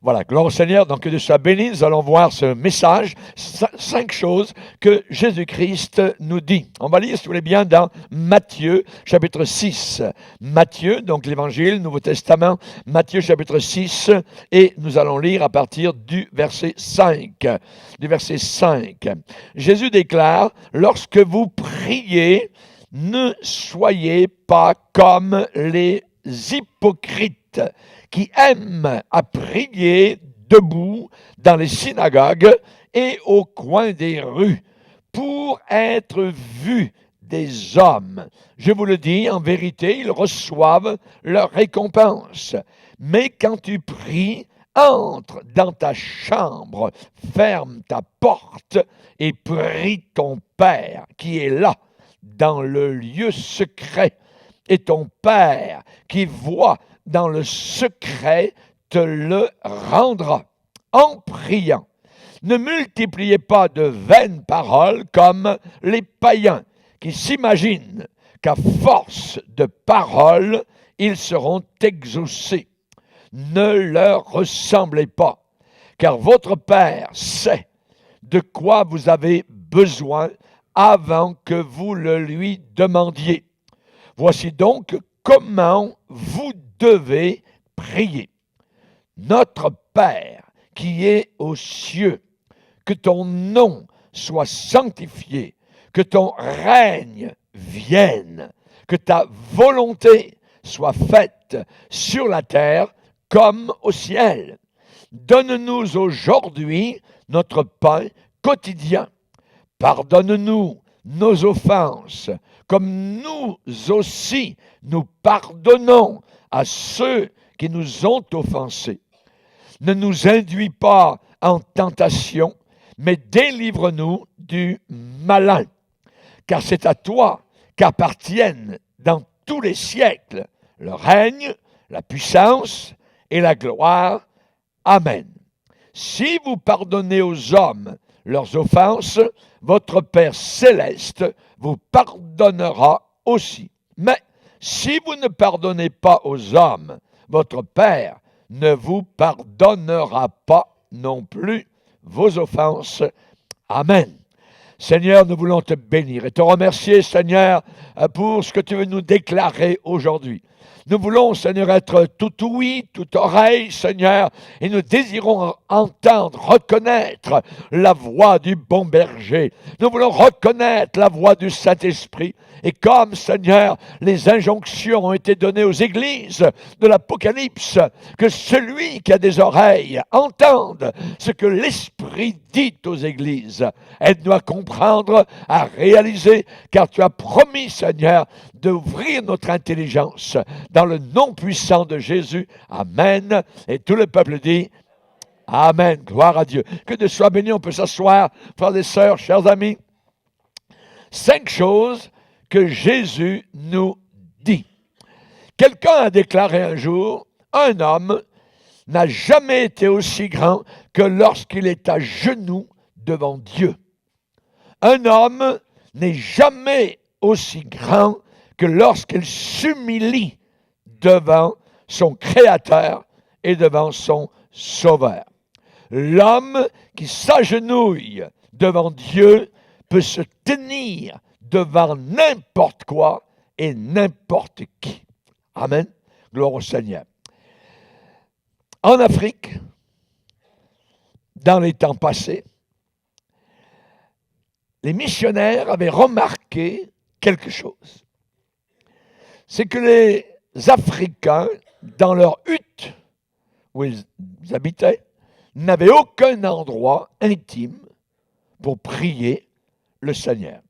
Voilà, gloire au Seigneur. Donc, que Dieu soit béni. Nous allons voir ce message, 5 choses que Jésus-Christ nous dit. On va lire, si vous voulez bien, dans Matthieu, chapitre 6. Matthieu, donc l'Évangile, Nouveau Testament, Matthieu, chapitre 6, et nous allons lire à partir du verset 5. Du verset 5. Jésus déclare, « Lorsque vous priez, ne soyez pas comme les hypocrites qui aiment à prier debout dans les synagogues et au coin des rues pour être vus des hommes. Je vous le dis, en vérité, ils reçoivent leur récompense. Mais quand tu pries, entre dans ta chambre, ferme ta porte et prie ton Père qui est là, dans le lieu secret. Et ton Père qui voit dans le secret te le rendra. En priant, ne multipliez pas de vaines paroles comme les païens qui s'imaginent qu'à force de paroles, ils seront exaucés. Ne leur ressemblez pas, car votre Père sait de quoi vous avez besoin avant que vous le lui demandiez. Voici donc comment vous devez prier. Notre Père qui est aux cieux, que ton nom soit sanctifié, que ton règne vienne, que ta volonté soit faite sur la terre comme au ciel. Donne-nous aujourd'hui notre pain quotidien. Pardonne-nous nos offenses, comme nous aussi nous pardonnons à ceux qui nous ont offensés. Ne nous induis pas en tentation, mais délivre-nous du malin. Car c'est à toi qu'appartiennent dans tous les siècles le règne, la puissance et la gloire. Amen. Si vous pardonnez aux hommes leurs offenses, votre Père céleste vous pardonnera aussi. Mais si vous ne pardonnez pas aux hommes, votre Père ne vous pardonnera pas non plus vos offenses. Amen. Seigneur, nous voulons te bénir et te remercier, Seigneur, pour ce que tu veux nous déclarer aujourd'hui. Nous voulons, Seigneur, être tout ouïe, tout oreille, Seigneur, et nous désirons entendre, reconnaître la voix du bon berger. Nous voulons reconnaître la voix du Saint-Esprit. Et comme, Seigneur, les injonctions ont été données aux églises de l'Apocalypse, que celui qui a des oreilles entende ce que l'Esprit dit aux églises. Aide-nous à comprendre, à réaliser, car tu as promis, Seigneur, d'ouvrir notre intelligence dans le nom puissant de Jésus. Amen. Et tout le peuple dit Amen. Gloire à Dieu. Que Dieu soit béni. On peut s'asseoir, frères et sœurs, chers amis. 5 choses que Jésus nous dit. Quelqu'un a déclaré un jour, un homme n'a jamais été aussi grand que lorsqu'il est à genoux devant Dieu. Un homme n'est jamais aussi grand que lorsqu'il s'humilie devant son Créateur et devant son Sauveur. L'homme qui s'agenouille devant Dieu peut se tenir devant n'importe quoi et n'importe qui. Amen. Gloire au Seigneur. En Afrique, dans les temps passés, les missionnaires avaient remarqué quelque chose. C'est que les Africains, dans leur hutte où ils habitaient, n'avaient aucun endroit intime pour prier le Seigneur.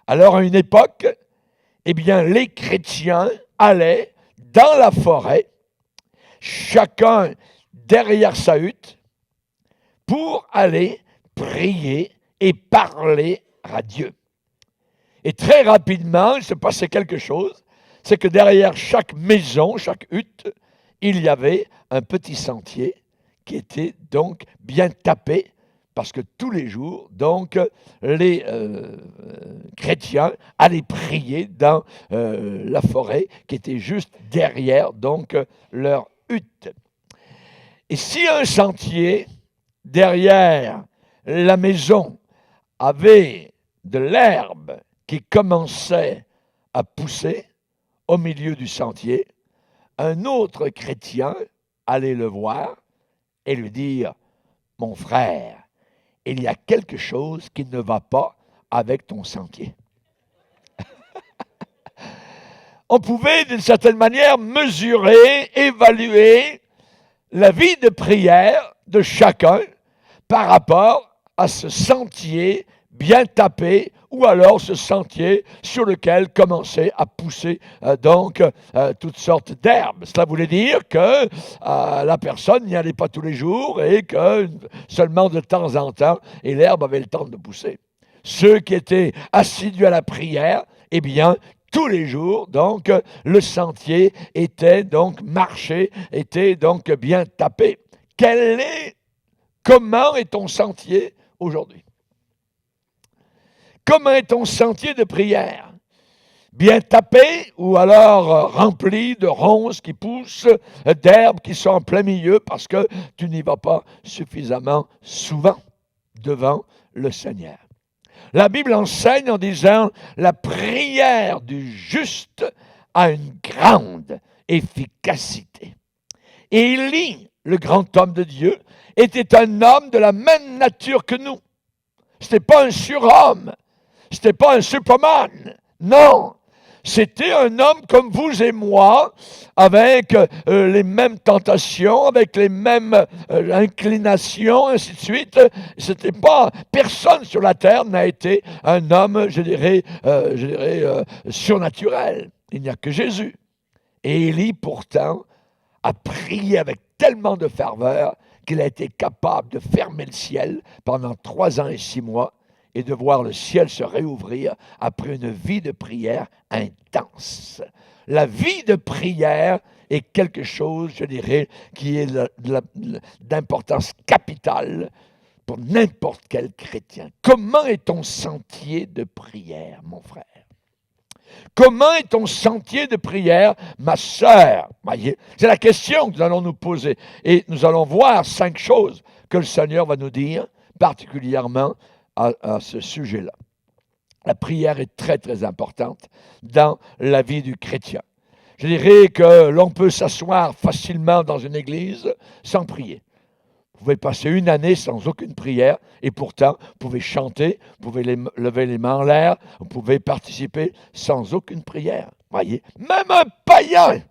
Alors, à une époque, eh bien, les chrétiens allaient dans la forêt, chacun derrière sa hutte, pour aller prier et parler à Dieu. Et très rapidement, il se passait quelque chose, c'est que derrière chaque maison, chaque hutte, il y avait un petit sentier qui était donc bien tapé, parce que tous les jours, donc, les chrétiens allaient prier dans la forêt qui était juste derrière, donc, leur hutte. Et si un sentier derrière la maison avait de l'herbe qui commençait à pousser au milieu du sentier, un autre chrétien allait le voir et lui dire, mon frère, il y a quelque chose qui ne va pas avec ton sentier. On pouvait d'une certaine manière mesurer, évaluer la vie de prière de chacun par rapport à ce sentier bien tapé ou alors ce sentier sur lequel commençait à pousser toutes sortes d'herbes. Cela voulait dire que la personne n'y allait pas tous les jours et que seulement de temps en temps, et l'herbe avait le temps de pousser. Ceux qui étaient assidus à la prière, eh bien, tous les jours, donc, le sentier était donc marché, était donc bien tapé. Comment est ton sentier aujourd'hui? Comment est ton sentier de prière? Bien tapé ou alors rempli de ronces qui poussent, d'herbes qui sont en plein milieu parce que tu n'y vas pas suffisamment souvent devant le Seigneur. La Bible enseigne en disant la prière du juste a une grande efficacité. Et Élie, le grand homme de Dieu, était un homme de la même nature que nous. Ce n'était pas un surhomme, ce n'était pas un superman, non. C'était un homme comme vous et moi, avec les mêmes tentations, avec les mêmes inclinations, ainsi de suite. C'était pas, personne sur la terre n'a été un homme, je dirais, surnaturel. Il n'y a que Jésus. Et Élie, pourtant, a prié avec tellement de ferveur qu'il a été capable de fermer le ciel pendant 3 ans et 6 mois et de voir le ciel se réouvrir après une vie de prière intense. La vie de prière est quelque chose, je dirais, qui est d'importance capitale pour n'importe quel chrétien. Comment est ton sentier de prière, mon frère? Comment est ton sentier de prière, ma sœur? C'est la question que nous allons nous poser. Et nous allons voir 5 choses que le Seigneur va nous dire, particulièrement à ce sujet-là. La prière est très, très importante dans la vie du chrétien. Je dirais que l'on peut s'asseoir facilement dans une église sans prier. Vous pouvez passer une année sans aucune prière et pourtant, vous pouvez chanter, vous pouvez lever les mains en l'air, vous pouvez participer sans aucune prière. Voyez, même un païen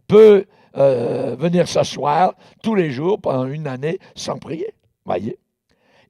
peut venir s'asseoir tous les jours pendant une année sans prier. Voyez.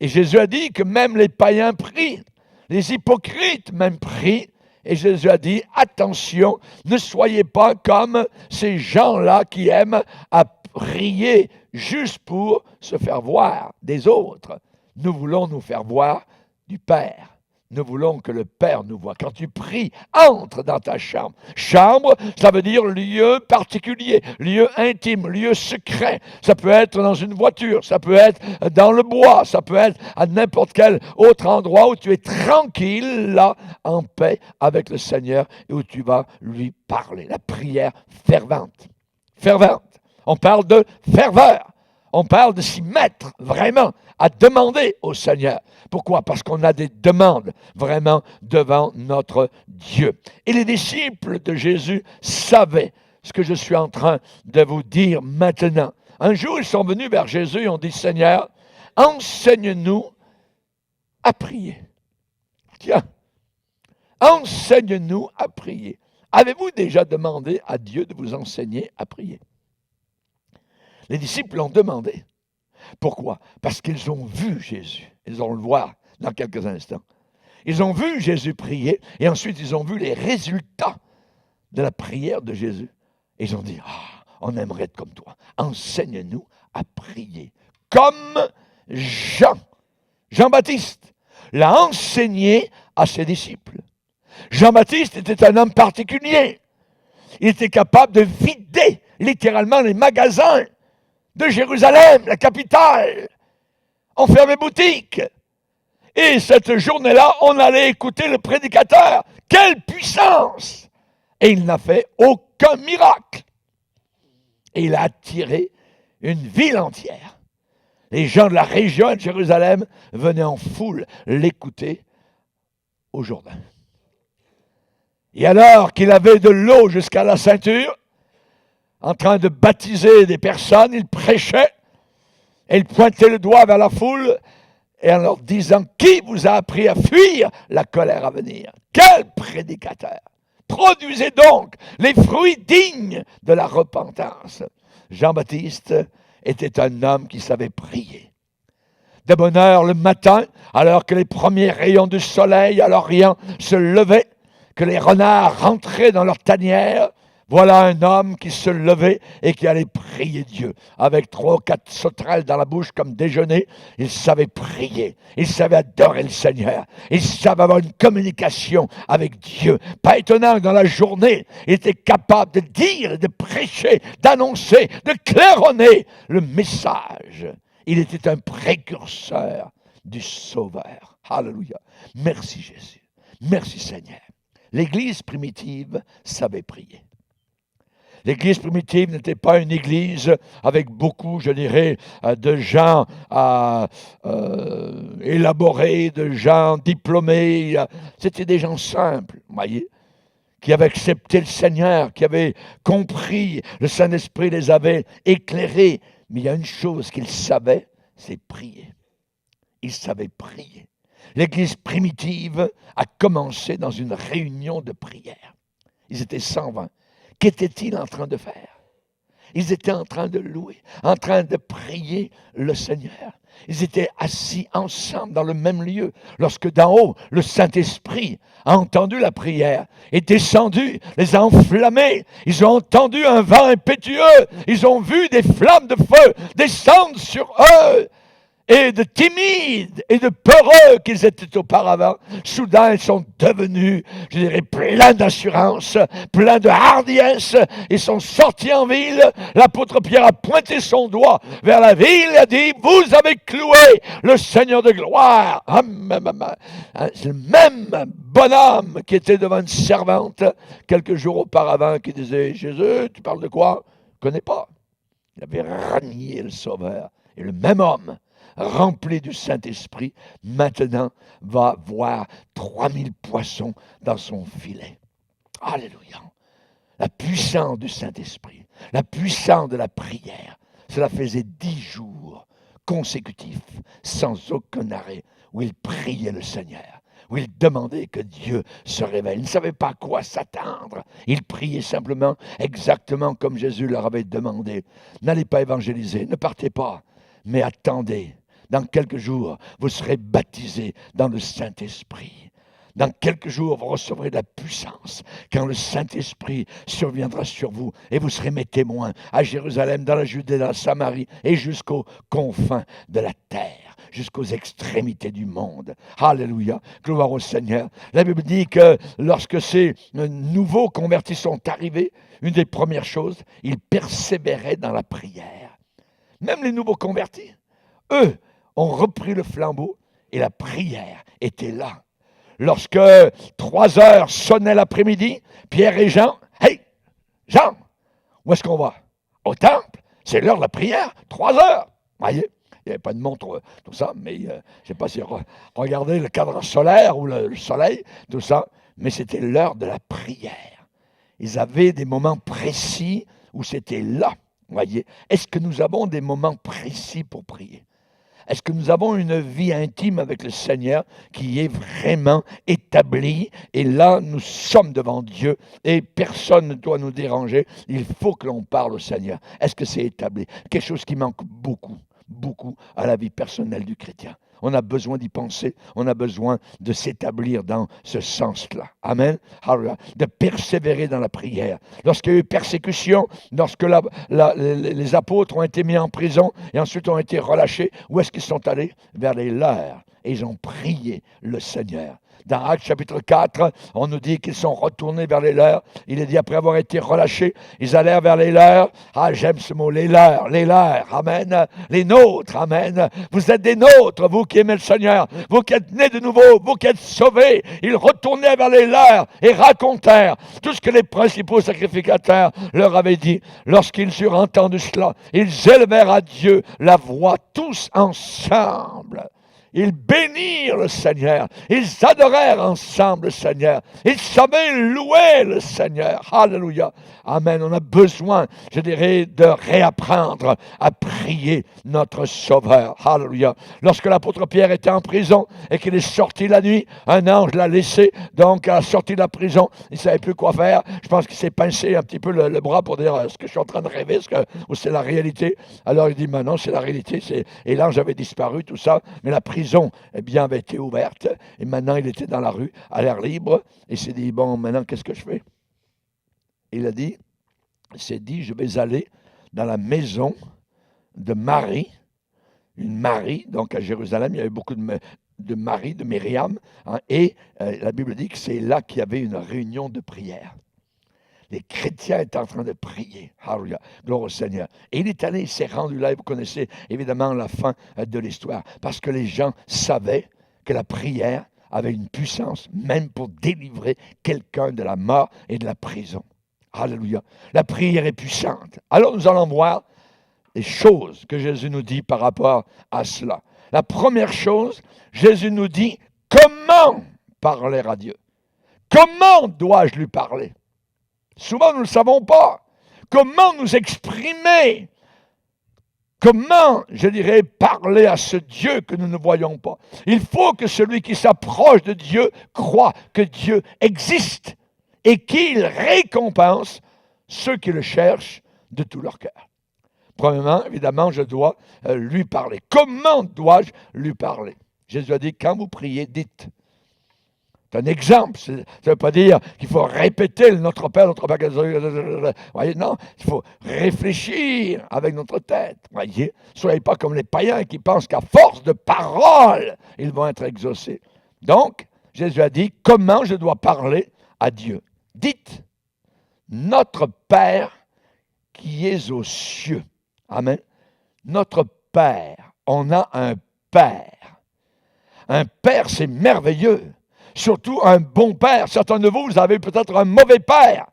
Et Jésus a dit que même les païens prient, les hypocrites même prient. Et Jésus a dit, attention, ne soyez pas comme ces gens-là qui aiment à prier juste pour se faire voir des autres. Nous voulons nous faire voir du Père. Nous voulons que le Père nous voie. Quand tu pries, entre dans ta chambre. Chambre, ça veut dire lieu particulier, lieu intime, lieu secret. Ça peut être dans une voiture, ça peut être dans le bois, ça peut être à n'importe quel autre endroit où tu es tranquille, là, en paix avec le Seigneur et où tu vas lui parler. La prière fervente. Fervente. On parle de ferveur. On parle de s'y mettre vraiment, à demander au Seigneur. Pourquoi? Parce qu'on a des demandes vraiment devant notre Dieu. Et les disciples de Jésus savaient ce que je suis en train de vous dire maintenant. Un jour, ils sont venus vers Jésus et ont dit, Seigneur, enseigne-nous à prier. Tiens, enseigne-nous à prier. Avez-vous déjà demandé à Dieu de vous enseigner à prier? Les disciples l'ont demandé. Pourquoi? Parce qu'ils ont vu Jésus. Ils vont le voir dans quelques instants. Ils ont vu Jésus prier et ensuite ils ont vu les résultats de la prière de Jésus. Et ils ont dit, on aimerait être comme toi. Enseigne-nous à prier. Comme Jean-Baptiste l'a enseigné à ses disciples. Jean-Baptiste était un homme particulier. Il était capable de vider littéralement les magasins de Jérusalem, la capitale. On fermait boutique. Et cette journée-là, on allait écouter le prédicateur. Quelle puissance! Et il n'a fait aucun miracle. Et il a attiré une ville entière. Les gens de la région de Jérusalem venaient en foule l'écouter au Jourdain. Et alors qu'il avait de l'eau jusqu'à la ceinture, en train de baptiser des personnes, il prêchait et il pointait le doigt vers la foule et en leur disant « Qui vous a appris à fuir la colère à venir? Quel prédicateur! Produisez donc les fruits dignes de la repentance. » Jean-Baptiste était un homme qui savait prier. De bonne heure le matin, alors que les premiers rayons du soleil à l'Orient se levaient, que les renards rentraient dans leur tanière, voilà un homme qui se levait et qui allait prier Dieu. Avec 3 ou 4 sauterelles dans la bouche comme déjeuner, il savait prier, il savait adorer le Seigneur, il savait avoir une communication avec Dieu. Pas étonnant que dans la journée, il était capable de dire, de prêcher, d'annoncer, de claironner le message. Il était un précurseur du Sauveur. Alléluia. Merci Jésus. Merci Seigneur. L'Église primitive savait prier. L'Église primitive n'était pas une Église avec beaucoup, je dirais, de gens élaborés, de gens diplômés. C'était des gens simples, vous voyez, qui avaient accepté le Seigneur, qui avaient compris, le Saint-Esprit les avait éclairés. Mais il y a une chose qu'ils savaient, c'est prier. Ils savaient prier. L'Église primitive a commencé dans une réunion de prière. Ils étaient 120. Qu'étaient-ils en train de faire? Ils étaient en train de louer, en train de prier le Seigneur. Ils étaient assis ensemble dans le même lieu. Lorsque d'en haut, le Saint-Esprit a entendu la prière, est descendu, les a enflammés. Ils ont entendu un vent impétueux. Ils ont vu des flammes de feu descendre sur eux. Et de timides et de peureux qu'ils étaient auparavant, soudain ils sont devenus, je dirais, pleins d'assurance, pleins de hardiesse. Ils sont sortis en ville. L'apôtre Pierre a pointé son doigt vers la ville et a dit « Vous avez cloué le Seigneur de gloire ». C'est le même bonhomme qui était devant une servante quelques jours auparavant qui disait « Jésus, tu parles de quoi? Je ne connais pas ». Il avait renié le Sauveur. Et le même homme, rempli du Saint-Esprit, maintenant va voir 3000 poissons dans son filet. Alléluia. La puissance du Saint-Esprit, la puissance de la prière. Cela faisait 10 jours consécutifs, sans aucun arrêt, où il priait le Seigneur, où il demandait que Dieu se révèle. Il ne savait pas à quoi s'attendre. Il priait simplement, exactement comme Jésus leur avait demandé. N'allez pas évangéliser, ne partez pas, mais attendez. Dans quelques jours, vous serez baptisés dans le Saint-Esprit. Dans quelques jours, vous recevrez de la puissance quand le Saint-Esprit surviendra sur vous et vous serez mes témoins à Jérusalem, dans la Judée, dans la Samarie et jusqu'aux confins de la terre, jusqu'aux extrémités du monde. Alléluia, gloire au Seigneur. La Bible dit que lorsque ces nouveaux convertis sont arrivés, une des premières choses, ils persévéraient dans la prière. Même les nouveaux convertis, eux, ont repris le flambeau et la prière était là. Lorsque 3 heures sonnaient l'après-midi, Pierre et Jean, « Hey, Jean, où est-ce qu'on va? Au temple, c'est l'heure de la prière, 3 heures. » Voyez, il n'y avait pas de montre, tout ça, mais je ne sais pas si regardez le cadre solaire ou le soleil, tout ça, mais c'était l'heure de la prière. Ils avaient des moments précis où c'était là. Voyez, est-ce que nous avons des moments précis pour prier? Est-ce que nous avons une vie intime avec le Seigneur qui est vraiment établie? Et là, nous sommes devant Dieu et personne ne doit nous déranger. Il faut que l'on parle au Seigneur. Est-ce que c'est établi? Quelque chose qui manque beaucoup, beaucoup à la vie personnelle du chrétien. On a besoin d'y penser, on a besoin de s'établir dans ce sens-là. Amen. De persévérer dans la prière. Lorsqu'il y a eu persécution, lorsque les apôtres ont été mis en prison et ensuite ont été relâchés, où est-ce qu'ils sont allés? Vers les leurs. Et ils ont prié le Seigneur. Dans Actes chapitre 4, on nous dit qu'ils sont retournés vers les leurs. Il est dit, après avoir été relâchés, ils allèrent vers les leurs. Ah, j'aime ce mot, les leurs, amen. Les nôtres, amen. Vous êtes des nôtres, vous qui aimez le Seigneur, vous qui êtes nés de nouveau, vous qui êtes sauvés. Ils retournaient vers les leurs et racontèrent tout ce que les principaux sacrificateurs leur avaient dit. Lorsqu'ils eurent entendu cela, ils élevèrent à Dieu la voix tous ensemble. Ils bénirent le Seigneur. Ils adorèrent ensemble le Seigneur. Ils savaient louer le Seigneur. Alléluia. Amen. On a besoin, je dirais, de réapprendre à prier notre Sauveur. Alléluia. Lorsque l'apôtre Pierre était en prison et qu'il est sorti la nuit, un ange l'a laissé, donc à la sortie de la prison. Il ne savait plus quoi faire. Je pense qu'il s'est pincé un petit peu le bras pour dire, est-ce que je suis en train de rêver, ou c'est la réalité? Alors il dit, non, c'est la réalité. Et l'ange avait disparu, tout ça. Mais la prison, eh bien, avait été ouverte. Et maintenant, il était dans la rue, à l'air libre. Et il s'est dit, bon, maintenant, qu'est-ce que je fais? Il s'est dit, je vais aller dans la maison de Marie, une Marie, donc à Jérusalem, il y avait beaucoup de Marie, de Myriam, hein, et la Bible dit que c'est là qu'il y avait une réunion de prière. Les chrétiens étaient en train de prier. Alléluia. Gloire au Seigneur. Et il est allé, il s'est rendu là, et vous connaissez évidemment la fin de l'histoire, parce que les gens savaient que la prière avait une puissance, même pour délivrer quelqu'un de la mort et de la prison. Alléluia. La prière est puissante. Alors nous allons voir les choses que Jésus nous dit par rapport à cela. La première chose, Jésus nous dit comment parler à Dieu. Comment dois-je lui parler? Souvent, nous ne le savons pas. Comment nous exprimer? Comment, je dirais, parler à ce Dieu que nous ne voyons pas? Il faut que celui qui s'approche de Dieu croit que Dieu existe et qu'il récompense ceux qui le cherchent de tout leur cœur. Premièrement, évidemment, je dois lui parler. Comment dois-je lui parler? Jésus a dit, quand vous priez, dites. C'est un exemple. Ça ne veut pas dire qu'il faut répéter notre Père. Voyez, non, il faut réfléchir avec notre tête. Voyez, soyez pas comme les païens qui pensent qu'à force de paroles, ils vont être exaucés. Donc, Jésus a dit, comment je dois parler à Dieu? Dites, notre Père qui est aux cieux. Amen. Notre Père, on a un Père. Un Père, c'est merveilleux. Surtout un bon père. Certains de vous, vous avez peut-être un mauvais père,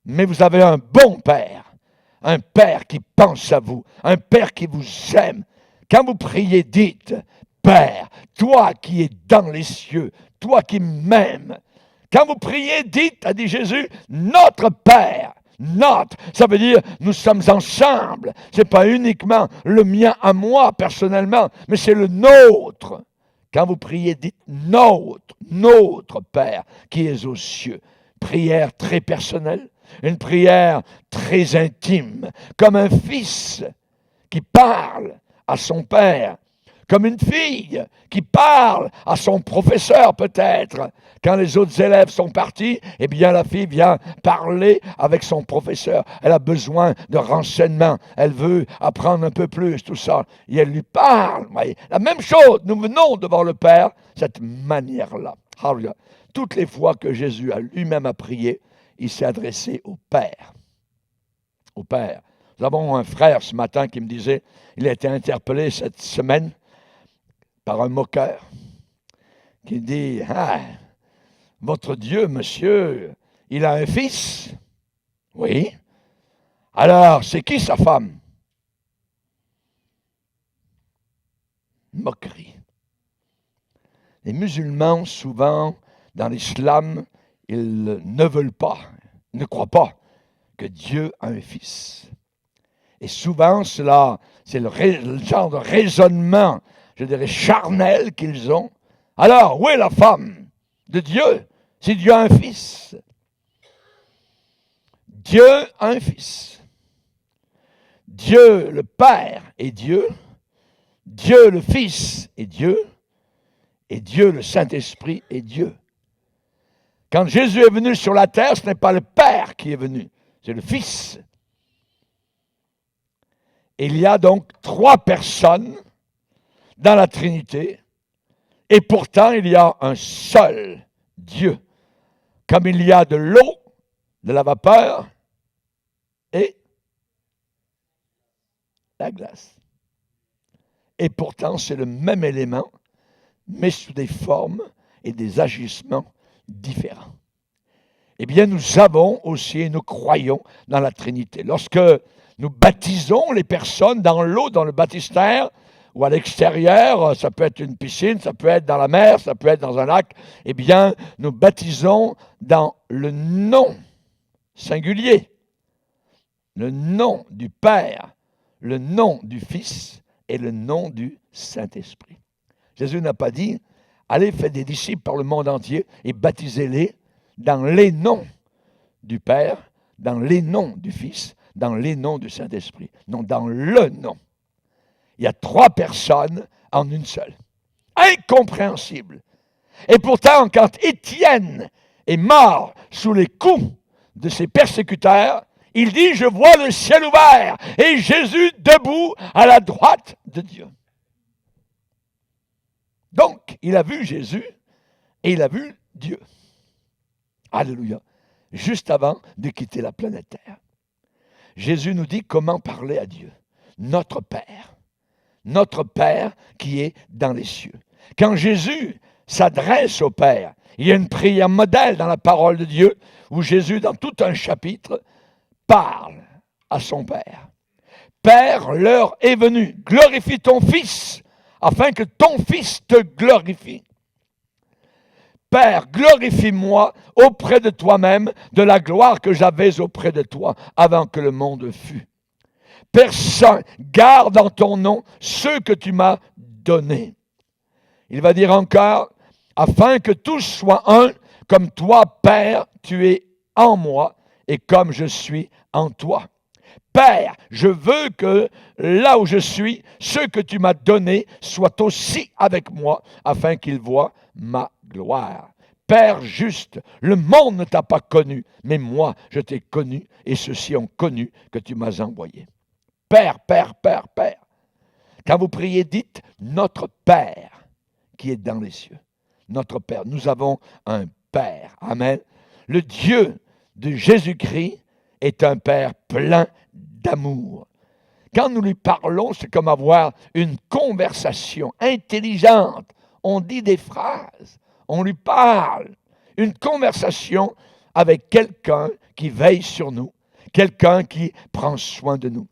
mais vous avez un bon père. Un père qui pense à vous, un père qui vous aime. Quand vous priez, dites, Père, toi qui es dans les cieux, toi qui m'aimes. Quand vous priez, dites, a dit Jésus, notre Père. Notre, ça veut dire nous sommes ensemble. Ce n'est pas uniquement le mien à moi personnellement, mais c'est le nôtre. Quand vous priez, dites notre Père qui est aux cieux. Prière très personnelle, une prière très intime, comme un fils qui parle à son père, comme une fille qui parle à son professeur peut-être. Quand les autres élèves sont partis, eh bien la fille vient parler avec son professeur. Elle a besoin de renseignements. Elle veut apprendre un peu plus, tout ça. Et elle lui parle. Voyez. La même chose, nous venons devant le Père, cette manière-là. Alléluia. Toutes les fois que Jésus a lui-même prié, il s'est adressé au Père. Au Père. Nous avons un frère ce matin qui me disait, il a été interpellé cette semaine par un moqueur qui dit, votre Dieu, monsieur, il a un fils? Oui. Alors, c'est qui sa femme? Moquerie. Les musulmans, souvent, dans l'islam, ils ne veulent pas, ne croient pas que Dieu a un fils. Et souvent, cela, c'est le genre de raisonnement, je dirais, charnel qu'ils ont. Alors, où est la femme de Dieu si Dieu a un fils? Dieu a un fils. Dieu le Père est Dieu. Dieu le Fils est Dieu. Et Dieu le Saint-Esprit est Dieu. Quand Jésus est venu sur la terre, ce n'est pas le Père qui est venu, c'est le Fils. Il y a donc 3 personnes dans la Trinité. Et pourtant, il y a un seul Dieu. Comme il y a de l'eau, de la vapeur et la glace. Et pourtant, c'est le même élément, mais sous des formes et des agissements différents. Eh bien, nous avons aussi et nous croyons dans la Trinité. Lorsque nous baptisons les personnes dans l'eau, dans le baptistère, ou à l'extérieur, ça peut être une piscine, ça peut être dans la mer, ça peut être dans un lac, eh bien, nous baptisons dans le nom singulier, le nom du Père, le nom du Fils et le nom du Saint-Esprit. Jésus n'a pas dit, allez, faites des disciples par le monde entier et baptisez-les dans les noms du Père, dans les noms du Fils, dans les noms du Saint-Esprit. Non, dans le nom. Il y a 3 personnes en une seule. Incompréhensible. Et pourtant, quand Étienne est mort sous les coups de ses persécuteurs, il dit, je vois le ciel ouvert et Jésus debout à la droite de Dieu. Donc, il a vu Jésus et il a vu Dieu. Alléluia. Juste avant de quitter la planète Terre. Jésus nous dit comment parler à Dieu. Notre Père. Notre Père qui est dans les cieux. Quand Jésus s'adresse au Père, il y a une prière modèle dans la parole de Dieu où Jésus, dans tout un chapitre, parle à son Père. Père, l'heure est venue. Glorifie ton Fils, afin que ton Fils te glorifie. Père, glorifie-moi auprès de toi-même de la gloire que j'avais auprès de toi avant que le monde fût. Père Saint, garde en ton nom ceux que tu m'as donnés. Il va dire encore, afin que tous soient un, comme toi, Père, tu es en moi, et comme je suis en toi. Père, je veux que là où je suis, ceux que tu m'as donnés soient aussi avec moi, afin qu'ils voient ma gloire. Père juste, le monde ne t'a pas connu, mais moi, je t'ai connu, et ceux-ci ont connu que tu m'as envoyé. Père, Père, Père, Père. Quand vous priez, dites « Notre Père qui est dans les cieux ». Notre Père. Nous avons un Père. Amen. Le Dieu de Jésus-Christ est un Père plein d'amour. Quand nous lui parlons, c'est comme avoir une conversation intelligente. On dit des phrases, on lui parle. Une conversation avec quelqu'un qui veille sur nous, quelqu'un qui prend soin de nous.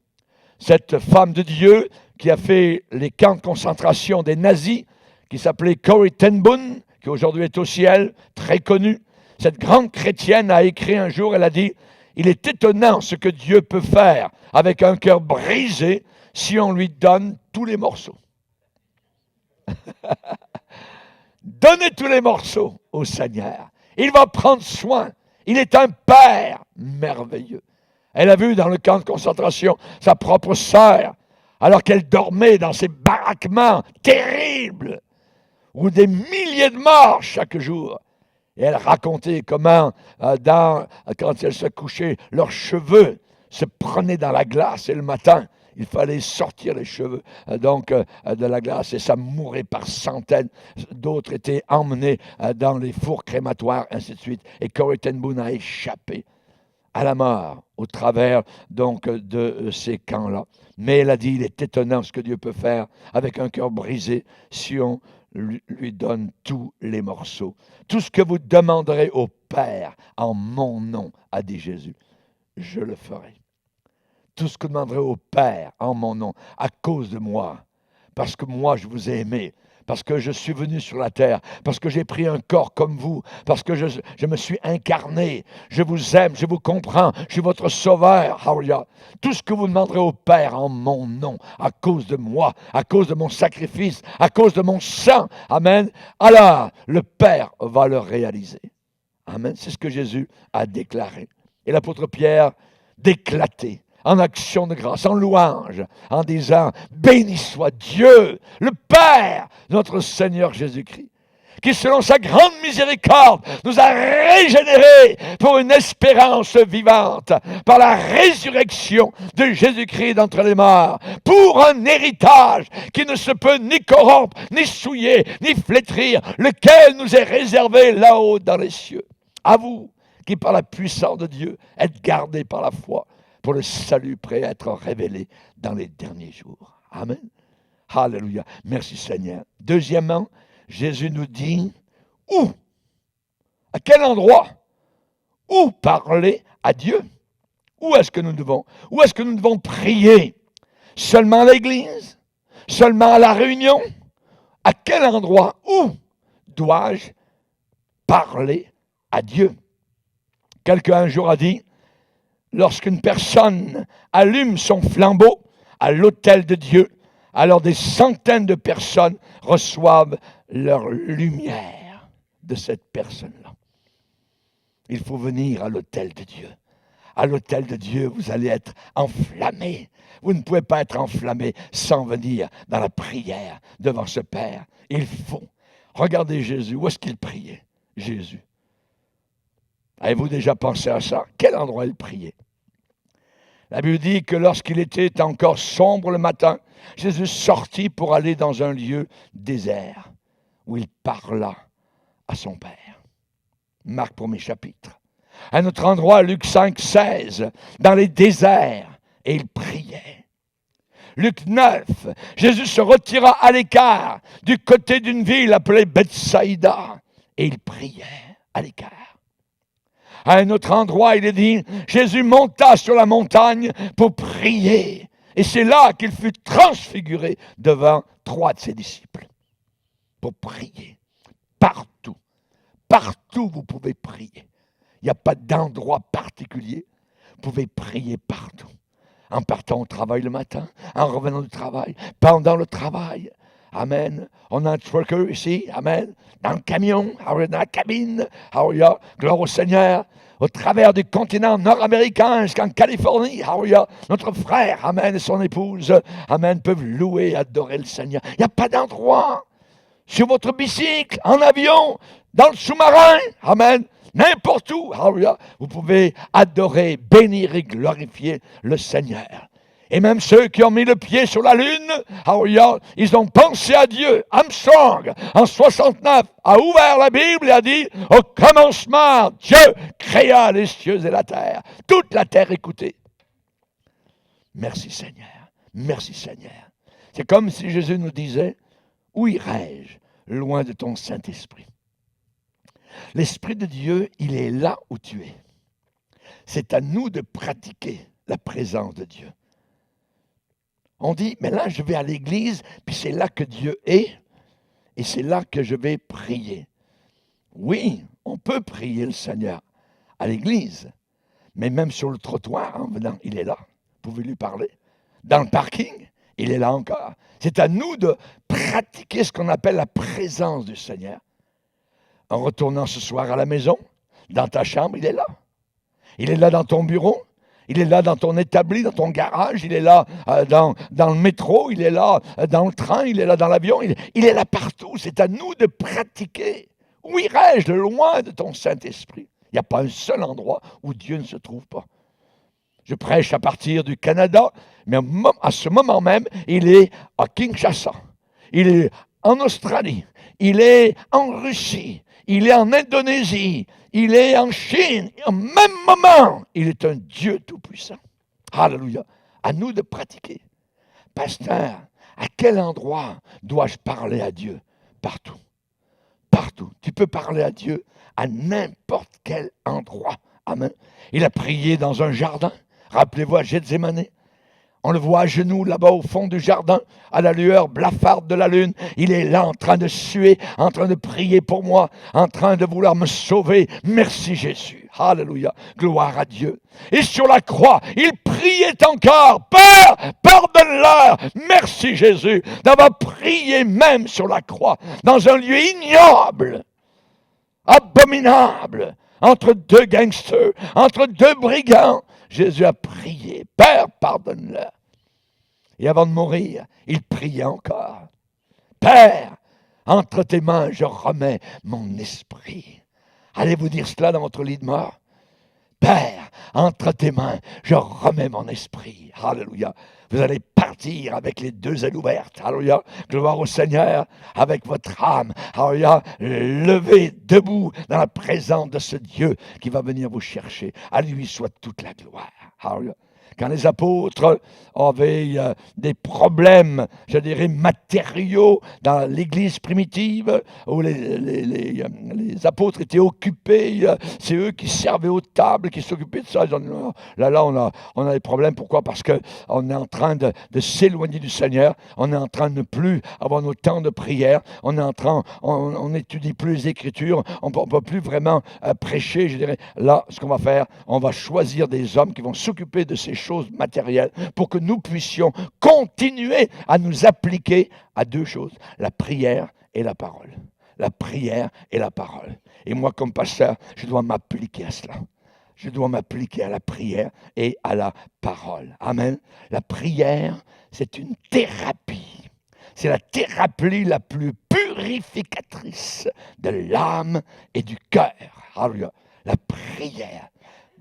Cette femme de Dieu qui a fait les camps de concentration des nazis, qui s'appelait Corrie ten Boom, qui aujourd'hui est au ciel, très connue, cette grande chrétienne a écrit un jour, elle a dit, « Il est étonnant ce que Dieu peut faire avec un cœur brisé si on lui donne tous les morceaux. » Donnez tous les morceaux au Seigneur. Il va prendre soin. Il est un Père merveilleux. Elle a vu dans le camp de concentration sa propre sœur, alors qu'elle dormait dans ces baraquements terribles, où des milliers de morts chaque jour. Et elle racontait comment, quand elle se couchait, leurs cheveux se prenaient dans la glace et le matin, il fallait sortir les cheveux de la glace et ça mourait par centaines. D'autres étaient emmenés dans les fours crématoires, ainsi de suite. Et Corrie ten Boom a échappé à la mort au travers de ces camps-là. Mais elle a dit, il est étonnant ce que Dieu peut faire avec un cœur brisé si on lui donne tous les morceaux. Tout ce que vous demanderez au Père en mon nom, a dit Jésus, je le ferai. Tout ce que vous demanderez au Père en mon nom, à cause de moi, parce que moi je vous ai aimé, parce que je suis venu sur la terre, parce que j'ai pris un corps comme vous, parce que je me suis incarné, je vous aime, je vous comprends, je suis votre sauveur, hallelujah. Tout ce que vous demanderez au Père en mon nom, à cause de moi, à cause de mon sacrifice, à cause de mon sang, amen, alors le Père va le réaliser. Amen, c'est ce que Jésus a déclaré. Et l'apôtre Pierre d'éclater en action de grâce, en louange, en disant « Béni soit Dieu, le Père, notre Seigneur Jésus-Christ, qui selon sa grande miséricorde nous a régénérés pour une espérance vivante, par la résurrection de Jésus-Christ d'entre les morts, pour un héritage qui ne se peut ni corrompre, ni souiller, ni flétrir, lequel nous est réservé là-haut dans les cieux. À vous, qui par la puissance de Dieu êtes gardés par la foi pour le salut prêt à être révélé dans les derniers jours. Amen. Alléluia. Merci Seigneur. Deuxièmement, Jésus nous dit où, à quel endroit, où parler à Dieu. Où est-ce que nous devons prier? Seulement à l'église? Seulement à la réunion? À quel endroit, où dois-je parler à Dieu? Quelqu'un un jour a dit, lorsqu'une personne allume son flambeau à l'autel de Dieu, alors des centaines de personnes reçoivent leur lumière de cette personne-là. Il faut venir à l'autel de Dieu. À l'autel de Dieu, vous allez être enflammé. Vous ne pouvez pas être enflammé sans venir dans la prière devant ce Père. Il faut. Regardez Jésus. Où est-ce qu'il priait? Jésus. Avez-vous déjà pensé à ça? Quel endroit il priait? La Bible dit que lorsqu'il était encore sombre le matin, Jésus sortit pour aller dans un lieu désert où il parla à son Père. Marc 1er chapitre. À notre endroit, Luc 5, 16, dans les déserts, et il priait. Luc 9, Jésus se retira à l'écart du côté d'une ville appelée Bethsaïda, et il priait à l'écart. À un autre endroit, il est dit, Jésus monta sur la montagne pour prier. Et c'est là qu'il fut transfiguré devant 3 de ses disciples. Pour prier. Partout. Partout, vous pouvez prier. Il n'y a pas d'endroit particulier. Vous pouvez prier partout. En partant au travail le matin, en revenant du travail, pendant le travail. Amen. On a un trucker ici, amen. Dans le camion, dans la cabine, alléluia. Gloire au Seigneur. Au travers du continent nord-américain jusqu'en Californie, alléluia. Notre frère, amen, et son épouse, amen, peuvent louer et adorer le Seigneur. Il n'y a pas d'endroit. Sur votre bicycle, en avion, dans le sous-marin, amen. N'importe où, alléluia. Vous pouvez adorer, bénir et glorifier le Seigneur. Et même ceux qui ont mis le pied sur la lune, ils ont pensé à Dieu. Armstrong, en 69, a ouvert la Bible et a dit, au commencement, Dieu créa les cieux et la terre. Toute la terre écoutait. Merci Seigneur, merci Seigneur. C'est comme si Jésus nous disait, où irai-je loin de ton Saint-Esprit? L'Esprit de Dieu, il est là où tu es. C'est à nous de pratiquer la présence de Dieu. On dit, mais là, je vais à l'église, puis c'est là que Dieu est, et c'est là que je vais prier. Oui, on peut prier le Seigneur à l'église, mais même sur le trottoir, en venant, il est là. Vous pouvez lui parler. Dans le parking, il est là encore. C'est à nous de pratiquer ce qu'on appelle la présence du Seigneur. En retournant ce soir à la maison, dans ta chambre, il est là. Il est là dans ton bureau. Il est là dans ton établi, dans ton garage, il est là dans le métro, il est là dans le train, il est là dans l'avion, il est là partout. C'est à nous de pratiquer. Où irai-je loin de ton Saint-Esprit? Il n'y a pas un seul endroit où Dieu ne se trouve pas. Je prêche à partir du Canada, mais à ce moment même, il est à Kinshasa, il est en Australie, il est en Russie, il est en Indonésie, il est en Chine. Au même moment, il est un Dieu tout-puissant. Alléluia. À nous de pratiquer. Pasteur, à quel endroit dois-je parler à Dieu? Partout. Partout. Tu peux parler à Dieu à n'importe quel endroit. Amen. Il a prié dans un jardin. Rappelez-vous à Gethsémane. On le voit à genoux là-bas au fond du jardin, à la lueur blafarde de la lune. Il est là en train de suer, en train de prier pour moi, en train de vouloir me sauver. Merci Jésus. Alléluia. Gloire à Dieu. Et sur la croix, il priait encore. Père, pardonne-leur. Merci Jésus d'avoir prié même sur la croix, dans un lieu ignoble, abominable, entre deux gangsters, entre deux brigands. Jésus a prié, Père, pardonne-leur. Et avant de mourir, il priait encore. Père, entre tes mains, je remets mon esprit. Allez-vous dire cela dans votre lit de mort? Père, entre tes mains, je remets mon esprit. Alléluia. Vous allez partir avec les deux ailes ouvertes. Alléluia. Gloire au Seigneur, avec votre âme. Alléluia. Levez debout dans la présence de ce Dieu qui va venir vous chercher. À lui soit toute la gloire. Alléluia. Quand les apôtres avaient des problèmes, je dirais, matériaux dans l'Église primitive, où les apôtres étaient occupés, c'est eux qui servaient aux tables, qui s'occupaient de ça. Ils ont, là, on a des problèmes. Pourquoi? Parce qu'on est en train de s'éloigner du Seigneur, on est en train de ne plus avoir nos temps de prière, on n'étudie plus les Écritures, on ne peut plus vraiment prêcher, je dirais. Là, ce qu'on va faire, on va choisir des hommes qui vont s'occuper de ces choses matérielles pour que nous puissions continuer à nous appliquer à deux choses, la prière et la parole. La prière et la parole. Et moi, comme pasteur, je dois m'appliquer à cela. Je dois m'appliquer à la prière et à la parole. Amen. La prière, c'est une thérapie. C'est la thérapie la plus purificatrice de l'âme et du cœur. Alléluia. La prière.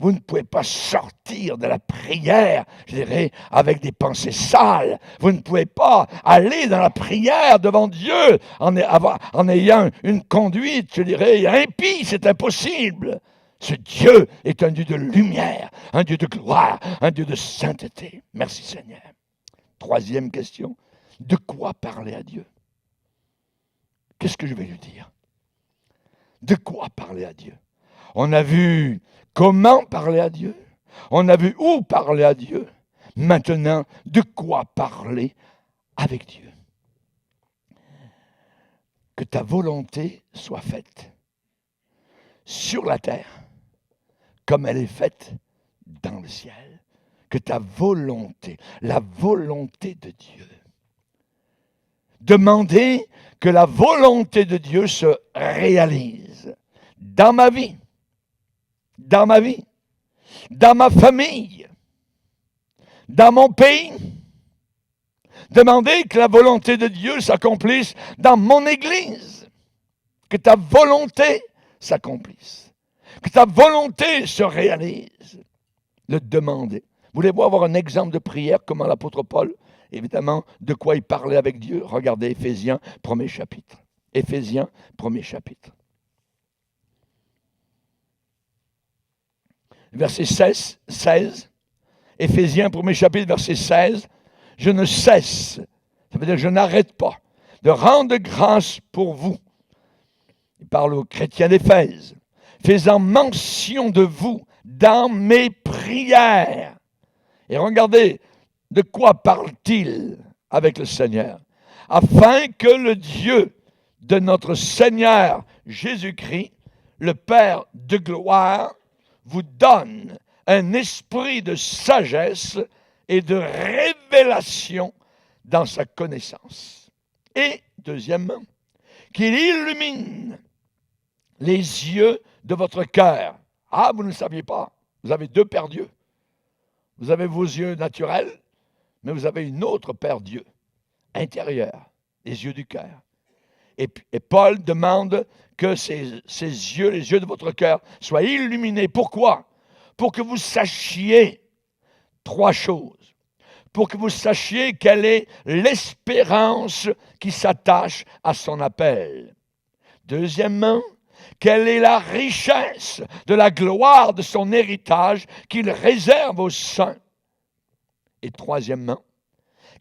Vous ne pouvez pas sortir de la prière, je dirais, avec des pensées sales. Vous ne pouvez pas aller dans la prière devant Dieu en ayant une conduite, je dirais, impie. C'est impossible. Ce Dieu est un Dieu de lumière, un Dieu de gloire, un Dieu de sainteté. Merci Seigneur. Troisième question. De quoi parler à Dieu? Qu'est-ce que je vais lui dire? De quoi parler à Dieu? On a vu comment parler à Dieu. On a vu où parler à Dieu. Maintenant, de quoi parler avec Dieu? Que ta volonté soit faite sur la terre comme elle est faite dans le ciel. Que ta volonté, la volonté de Dieu. Demandez que la volonté de Dieu se réalise dans ma vie, dans ma famille, dans mon pays. Demandez que la volonté de Dieu s'accomplisse dans mon Église. Que ta volonté s'accomplisse. Que ta volonté se réalise. Le demander. Voulez-vous avoir un exemple de prière, comment l'apôtre Paul, évidemment, de quoi il parlait avec Dieu? Regardez Éphésiens, 1er chapitre. Éphésiens, 1er chapitre. Verset 16. Éphésiens, 1er chapitre, verset 16. Je ne cesse, ça veut dire je n'arrête pas, de rendre grâce pour vous. Il parle aux chrétiens d'Éphèse, faisant mention de vous dans mes prières. Et regardez, de quoi parle-t-il avec le Seigneur? Afin que le Dieu de notre Seigneur Jésus-Christ, le Père de gloire, vous donne un esprit de sagesse et de révélation dans sa connaissance. Et, deuxièmement, qu'il illumine les yeux de votre cœur. Ah, vous ne le saviez pas. Vous avez deux Pères Dieu. Vous avez vos yeux naturels, mais vous avez une autre Père Dieu, intérieur, les yeux du cœur. Et Paul demande que ces yeux, les yeux de votre cœur, soient illuminés. Pourquoi? Pour que vous sachiez trois choses. Pour que vous sachiez quelle est l'espérance qui s'attache à son appel. Deuxièmement, quelle est la richesse de la gloire de son héritage qu'il réserve aux saints. Et troisièmement,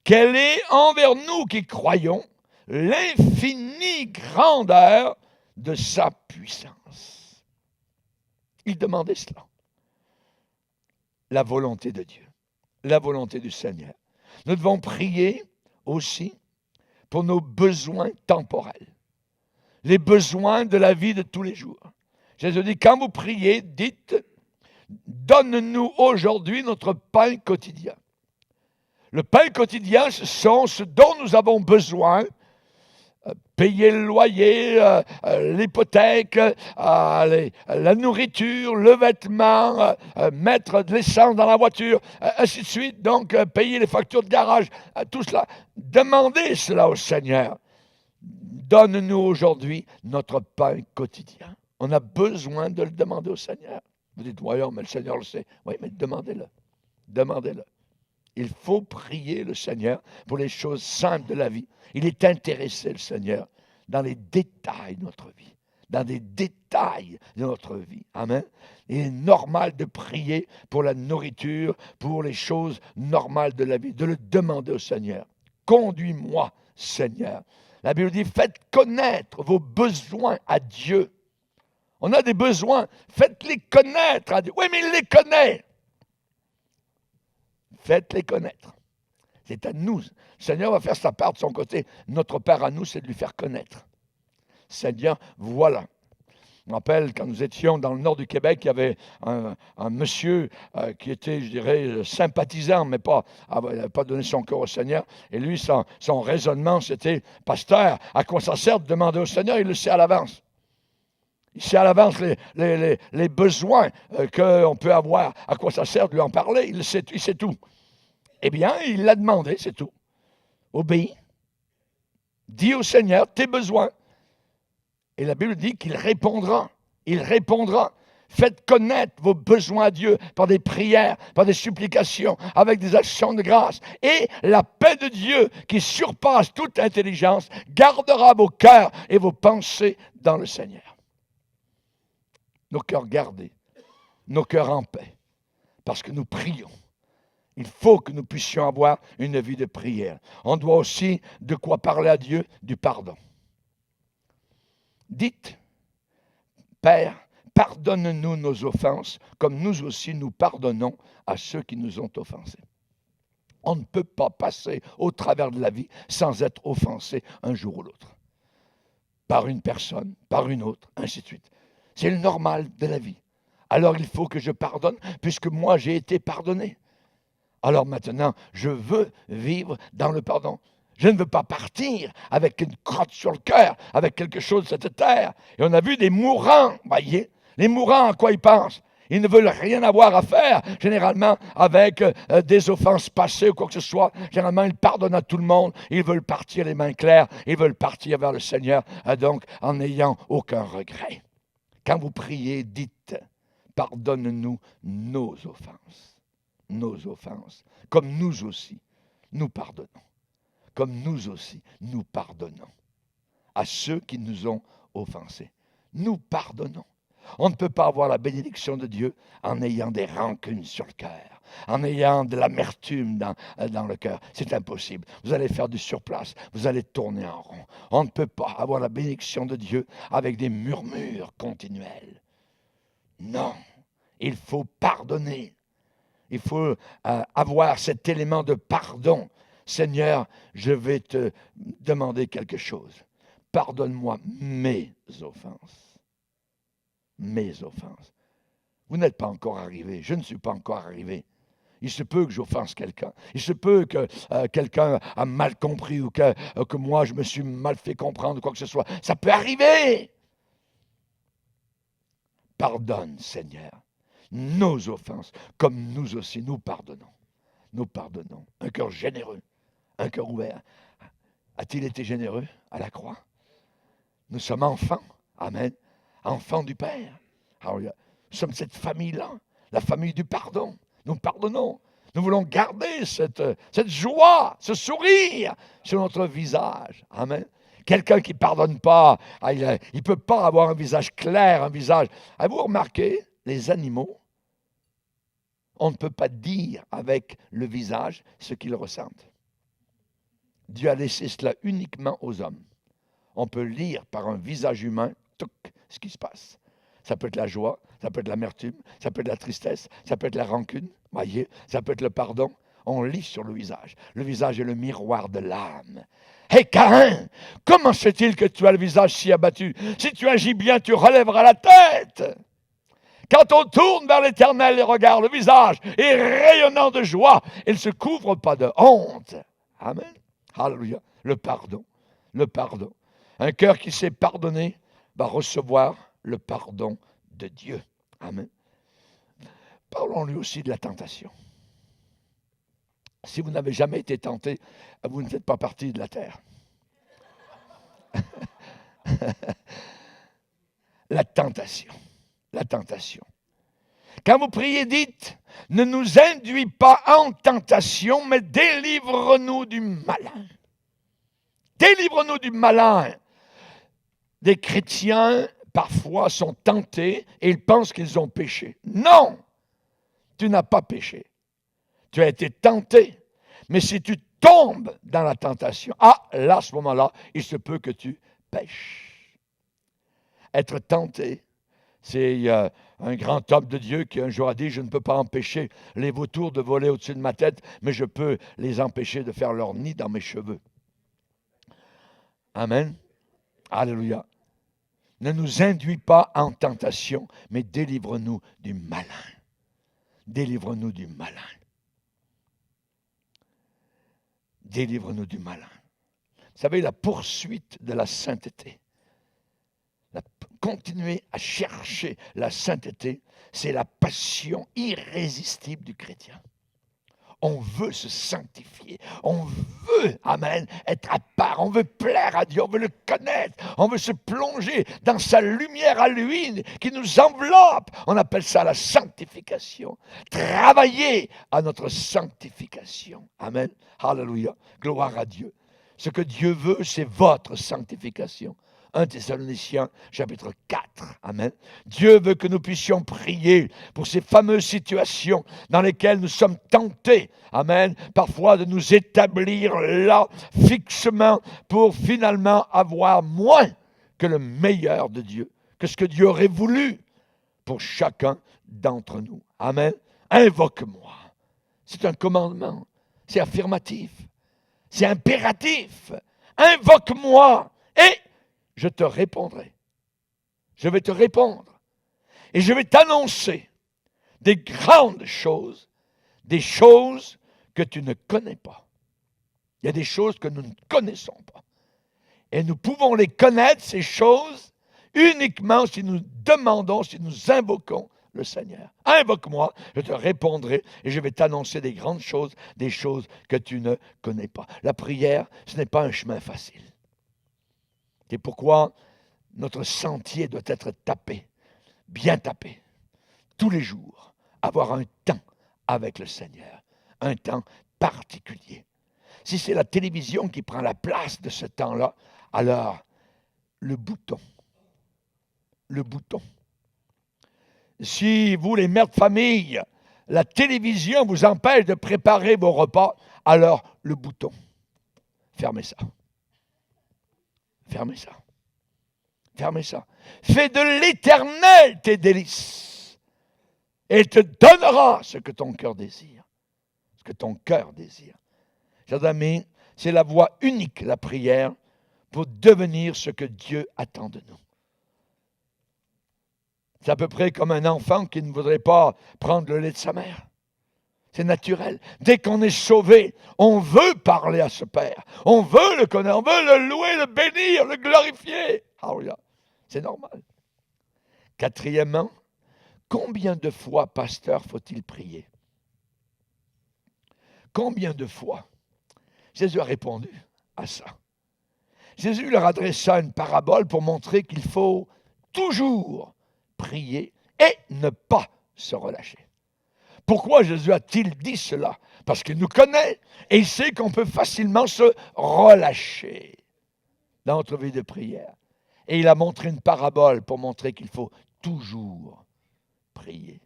quelle est envers nous qui croyons l'infinie grandeur de sa puissance. Il demandait cela. La volonté de Dieu, la volonté du Seigneur. Nous devons prier aussi pour nos besoins temporels, les besoins de la vie de tous les jours. Jésus dit, quand vous priez, dites, donne-nous aujourd'hui notre pain quotidien. Le pain quotidien, ce sont ce dont nous avons besoin. Payer le loyer, l'hypothèque, la nourriture, le vêtement, mettre de l'essence dans la voiture, ainsi de suite. Donc, payer les factures de garage, tout cela. Demandez cela au Seigneur. Donne-nous aujourd'hui notre pain quotidien. On a besoin de le demander au Seigneur. Vous dites, voyons, mais le Seigneur le sait. Oui, mais demandez-le. Demandez-le. Il faut prier le Seigneur pour les choses simples de la vie. Il est intéressé, le Seigneur, dans les détails de notre vie. Dans les détails de notre vie. Amen. Il est normal de prier pour la nourriture, pour les choses normales de la vie, de le demander au Seigneur. Conduis-moi, Seigneur. La Bible dit, faites connaître vos besoins à Dieu. On a des besoins, faites-les connaître à Dieu. Oui, mais il les connaît. Faites-les connaître. C'est à nous. Le Seigneur va faire sa part de son côté. Notre part à nous, c'est de lui faire connaître. Seigneur, voilà. Je me rappelle, quand nous étions dans le nord du Québec, il y avait un monsieur qui était, je dirais, sympathisant, mais n'avait pas donné son cœur au Seigneur. Et lui, son raisonnement, c'était, pasteur, à quoi ça sert de demander au Seigneur? Il le sait à l'avance. Il sait à l'avance les besoins qu'on peut avoir. À quoi ça sert de lui en parler? Il sait tout. Eh bien, il l'a demandé, c'est tout. Obéis. Dis au Seigneur tes besoins. Et la Bible dit qu'il répondra. Il répondra. Faites connaître vos besoins à Dieu par des prières, par des supplications, avec des actions de grâce. Et la paix de Dieu, qui surpasse toute intelligence, gardera vos cœurs et vos pensées dans le Seigneur. Nos cœurs gardés, nos cœurs en paix, parce que nous prions. Il faut que nous puissions avoir une vie de prière. On doit aussi de quoi parler à Dieu, du pardon. Dites, Père, pardonne-nous nos offenses, comme nous aussi nous pardonnons à ceux qui nous ont offensés. On ne peut pas passer au travers de la vie sans être offensé un jour ou l'autre. Par une personne, par une autre, ainsi de suite. C'est le normal de la vie. Alors il faut que je pardonne, puisque moi j'ai été pardonné. Alors maintenant, je veux vivre dans le pardon. Je ne veux pas partir avec une crotte sur le cœur, avec quelque chose de cette terre. Et on a vu des mourants, voyez, les mourants, à quoi ils pensent? Ils ne veulent rien avoir à faire, généralement, avec des offenses passées ou quoi que ce soit. Généralement, ils pardonnent à tout le monde. Ils veulent partir les mains claires. Ils veulent partir vers le Seigneur, donc en n'ayant aucun regret. Quand vous priez, dites, pardonne-nous nos offenses. Nos offenses. Comme nous aussi, nous pardonnons. Comme nous aussi, nous pardonnons à ceux qui nous ont offensés. Nous pardonnons. On ne peut pas avoir la bénédiction de Dieu en ayant des rancunes sur le cœur, en ayant de l'amertume dans le cœur. C'est impossible. Vous allez faire du surplace, vous allez tourner en rond. On ne peut pas avoir la bénédiction de Dieu avec des murmures continuels. Non, il faut pardonner. Il faut avoir cet élément de pardon. Seigneur, je vais te demander quelque chose. Pardonne-moi mes offenses. Mes offenses. Vous n'êtes pas encore arrivé. Je ne suis pas encore arrivé. Il se peut que j'offense quelqu'un. Il se peut que quelqu'un a mal compris ou que moi, je me suis mal fait comprendre ou quoi que ce soit. Ça peut arriver. Pardonne, Seigneur, nos offenses, comme nous aussi, nous pardonnons. Nous pardonnons. Un cœur généreux, un cœur ouvert. A-t-il été généreux à la croix? Nous sommes enfants. Amen. Enfants du Père. Alors, nous sommes cette famille-là, la famille du pardon. Nous pardonnons. Nous voulons garder cette joie, ce sourire sur notre visage. Amen. Quelqu'un qui ne pardonne pas, il ne peut pas avoir un visage clair, un visage. Avez-vous remarqué, les animaux, on ne peut pas dire avec le visage ce qu'ils ressentent. Dieu a laissé cela uniquement aux hommes. On peut lire par un visage humain ce qui se passe. Ça peut être la joie, ça peut être l'amertume, ça peut être la tristesse, ça peut être la rancune, voyez, ça peut être le pardon. On lit sur le visage. Le visage est le miroir de l'âme. Hé Caïn, comment se fait-il que tu as le visage si abattu? Si tu agis bien, tu relèveras la tête. Quand on tourne vers l'Éternel les regards, le visage est rayonnant de joie. Il ne se couvre pas de honte. Amen. Alléluia. Le pardon. Le pardon. Un cœur qui s'est pardonné va recevoir le pardon de Dieu. Amen. Parlons-lui aussi de la tentation. Si vous n'avez jamais été tenté, vous ne faites pas partie de la terre. La tentation. La tentation. Quand vous priez, dites, ne nous induis pas en tentation, mais délivre-nous du malin. Délivre-nous du malin. Des chrétiens, parfois, sont tentés et ils pensent qu'ils ont péché. Non, tu n'as pas péché. Tu as été tenté. Mais si tu tombes dans la tentation, là, à ce moment-là, il se peut que tu pêches. Être tenté, c'est un grand homme de Dieu qui un jour a dit, je ne peux pas empêcher les vautours de voler au-dessus de ma tête, mais je peux les empêcher de faire leur nid dans mes cheveux. Amen. Alléluia. Ne nous induis pas en tentation, mais délivre-nous du malin. Délivre-nous du malin. Délivre-nous du malin. Vous savez, la poursuite de la sainteté, continuer à chercher la sainteté, c'est la passion irrésistible du chrétien. On veut se sanctifier. On veut, amen, être à part. On veut plaire à Dieu. On veut le connaître. On veut se plonger dans sa lumière à lui qui nous enveloppe. On appelle ça la sanctification. Travailler à notre sanctification. Amen. Alléluia. Gloire à Dieu. Ce que Dieu veut, c'est votre sanctification. 1 Thessaloniciens, chapitre 4. Amen. Dieu veut que nous puissions prier pour ces fameuses situations dans lesquelles nous sommes tentés, amen, parfois de nous établir là, fixement, pour finalement avoir moins que le meilleur de Dieu, que ce que Dieu aurait voulu pour chacun d'entre nous. Amen. Invoque-moi. C'est un commandement. C'est affirmatif. C'est impératif. Invoque-moi et je te répondrai. Je vais te répondre. Et je vais t'annoncer des grandes choses, des choses que tu ne connais pas. Il y a des choses que nous ne connaissons pas. Et nous pouvons les connaître, ces choses, uniquement si nous demandons, si nous invoquons le Seigneur. Invoque-moi, je te répondrai et je vais t'annoncer des grandes choses, des choses que tu ne connais pas. La prière, ce n'est pas un chemin facile. C'est pourquoi notre sentier doit être tapé, bien tapé, tous les jours, avoir un temps avec le Seigneur, un temps particulier. Si c'est la télévision qui prend la place de ce temps-là, alors le bouton. Si vous, les mères de famille, la télévision vous empêche de préparer vos repas, alors le bouton. Fermez ça. Fermez ça. Fermez ça. Fais de l'Éternel tes délices. Et il te donnera ce que ton cœur désire. Ce que ton cœur désire. Chers amis, c'est la voie unique, la prière, pour devenir ce que Dieu attend de nous. C'est à peu près comme un enfant qui ne voudrait pas prendre le lait de sa mère. C'est naturel. Dès qu'on est sauvé, on veut parler à ce Père. On veut le connaître, on veut le louer, le bénir, le glorifier. Alléluia. C'est normal. Quatrièmement, combien de fois, pasteur, faut-il prier? Combien de fois? Jésus a répondu à ça. Jésus leur adressa une parabole pour montrer qu'il faut toujours prier et ne pas se relâcher. Pourquoi Jésus a-t-il dit cela? Parce qu'il nous connaît et il sait qu'on peut facilement se relâcher dans notre vie de prière. Et il a montré une parabole pour montrer qu'il faut toujours prier.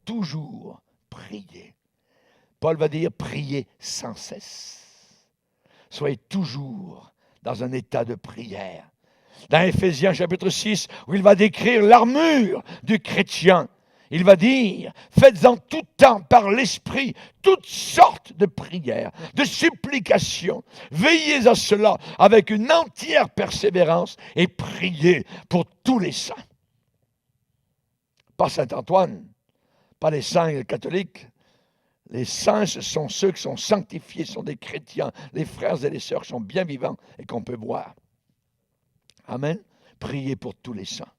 Toujours prier. Paul va dire prier sans cesse. Soyez toujours dans un état de prière. Dans Éphésiens chapitre 6, où il va décrire l'armure du chrétien, il va dire, faites en tout temps par l'Esprit toutes sortes de prières, de supplications. Veillez à cela avec une entière persévérance et priez pour tous les saints. Pas Saint Antoine, pas les saints catholiques. Les saints, ce sont ceux qui sont sanctifiés, sont des chrétiens, les frères et les sœurs qui sont bien vivants et qu'on peut voir. Amen. Priez pour tous les saints.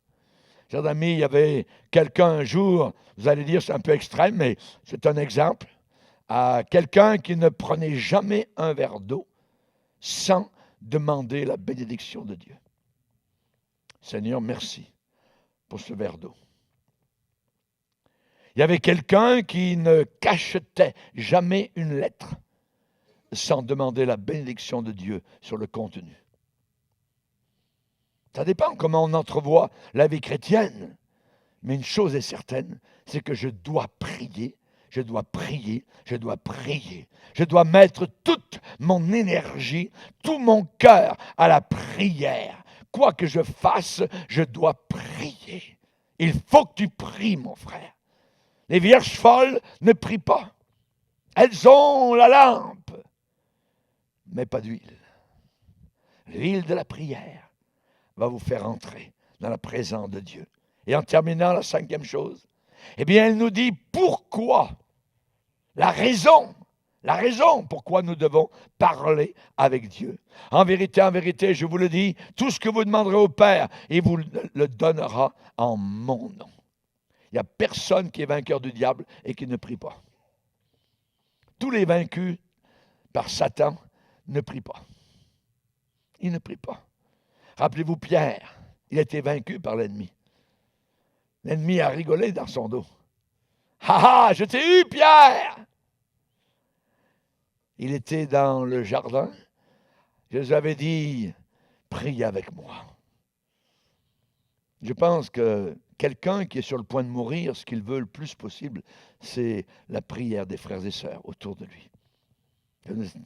Chers amis, il y avait quelqu'un un jour, vous allez dire c'est un peu extrême, mais c'est un exemple, quelqu'un qui ne prenait jamais un verre d'eau sans demander la bénédiction de Dieu. Seigneur, merci pour ce verre d'eau. Il y avait quelqu'un qui ne cachetait jamais une lettre sans demander la bénédiction de Dieu sur le contenu. Ça dépend comment on entrevoit la vie chrétienne. Mais une chose est certaine, c'est que je dois prier, je dois prier, je dois prier. Je dois mettre toute mon énergie, tout mon cœur à la prière. Quoi que je fasse, je dois prier. Il faut que tu pries, mon frère. Les vierges folles ne prient pas. Elles ont la lampe, mais pas d'huile. L'huile de la prière va vous faire entrer dans la présence de Dieu. Et en terminant, la 5e chose, eh bien, elle nous dit pourquoi, la raison pourquoi nous devons parler avec Dieu. En vérité, je vous le dis, tout ce que vous demanderez au Père, il vous le donnera en mon nom. Il n'y a personne qui est vainqueur du diable et qui ne prie pas. Tous les vaincus par Satan ne prient pas. Ils ne prient pas. Rappelez-vous Pierre, il a été vaincu par l'ennemi. L'ennemi a rigolé dans son dos. « Ha ha, je t'ai eu, Pierre !» Il était dans le jardin. Jésus avait dit, « Prie avec moi. » Je pense que quelqu'un qui est sur le point de mourir, ce qu'il veut le plus possible, c'est la prière des frères et sœurs autour de lui.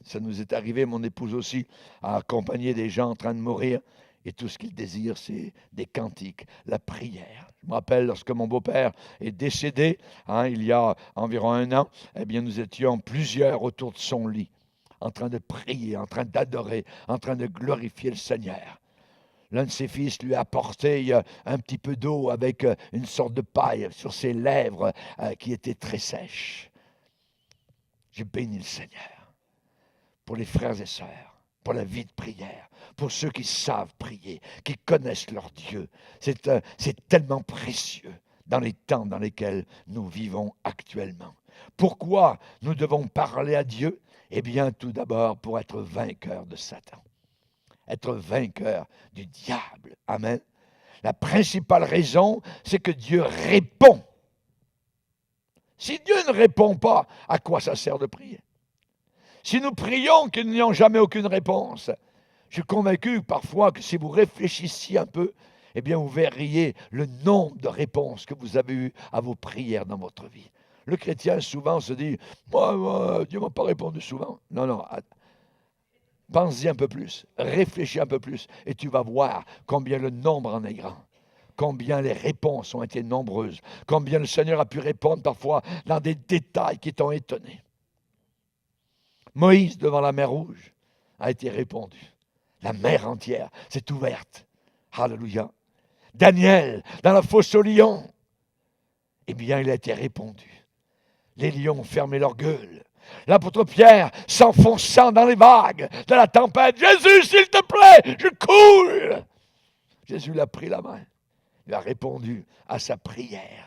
Ça nous est arrivé, mon épouse aussi, à accompagner des gens en train de mourir. Et tout ce qu'ils désirent, c'est des cantiques, la prière. Je me rappelle, lorsque mon beau-père est décédé, il y a environ 1 an, eh bien, nous étions plusieurs autour de son lit, en train de prier, en train d'adorer, en train de glorifier le Seigneur. L'un de ses fils lui a apporté un petit peu d'eau avec une sorte de paille sur ses lèvres qui étaient très sèches. J'ai béni le Seigneur pour les frères et sœurs, pour la vie de prière, pour ceux qui savent prier, qui connaissent leur Dieu. C'est tellement précieux dans les temps dans lesquels nous vivons actuellement. Pourquoi nous devons parler à Dieu? Eh bien, tout d'abord, pour être vainqueurs de Satan. Être vainqueur du diable. Amen. La principale raison, c'est que Dieu répond. Si Dieu ne répond pas, à quoi ça sert de prier? Si nous prions que nous n'ayons jamais aucune réponse, je suis convaincu parfois que si vous réfléchissiez un peu, eh bien vous verriez le nombre de réponses que vous avez eues à vos prières dans votre vie. Le chrétien souvent se dit, moi, Dieu ne m'a pas répondu souvent. Non, pense-y un peu plus, réfléchis un peu plus, et tu vas voir combien le nombre en est grand. Combien les réponses ont été nombreuses, combien le Seigneur a pu répondre parfois dans des détails qui t'ont étonné. Moïse, devant la mer Rouge, a été répondu. La mer entière s'est ouverte. Alléluia. Daniel, dans la fosse aux lions, eh bien, il a été répondu. Les lions ont fermé leur gueule. L'apôtre Pierre, s'enfonçant dans les vagues de la tempête, « Jésus, s'il te plaît, je coule !» Jésus l'a pris la main. Il a répondu à sa prière.